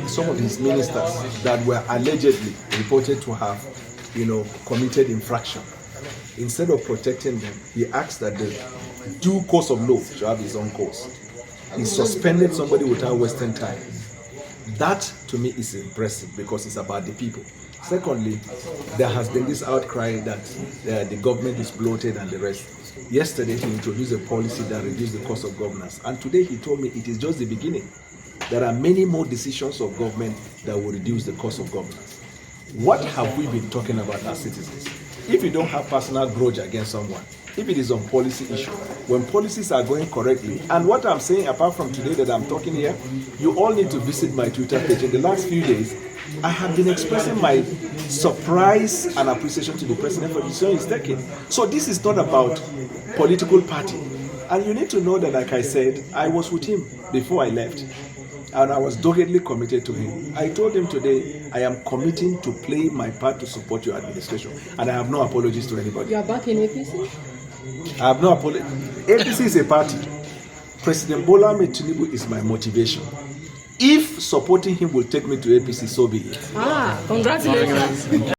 some of his ministers that were allegedly reported to have, committed infraction. Instead of protecting them, he asked that the due course of law should have its own course. He suspended somebody without wasting time. That, to me, is impressive because it's about the people. Secondly, there has been this outcry that the government is bloated and the rest. Yesterday, he introduced a policy that reduced the cost of governance. And today, he told me it is just the beginning. There are many more decisions of government that will reduce the cost of governance. What have we been talking about as citizens? If you don't have personal grudge against someone, if it is on policy issue, when policies are going correctly, and what I'm saying apart from today that I'm talking here, you all need to visit my Twitter page. In the last few days, I have been expressing my surprise and appreciation to the president for the decision he's taking. So this is not about political party. And you need to know that, like I said, I was with him before I left. And I was doggedly committed to him. I told him today, I am committing to play my part to support your administration. And I have no apologies to anybody. You are back in APC? I have no apology. APC is a party. President Bola Tinubu is my motivation. If supporting him will take me to APC, so be it. Congratulations.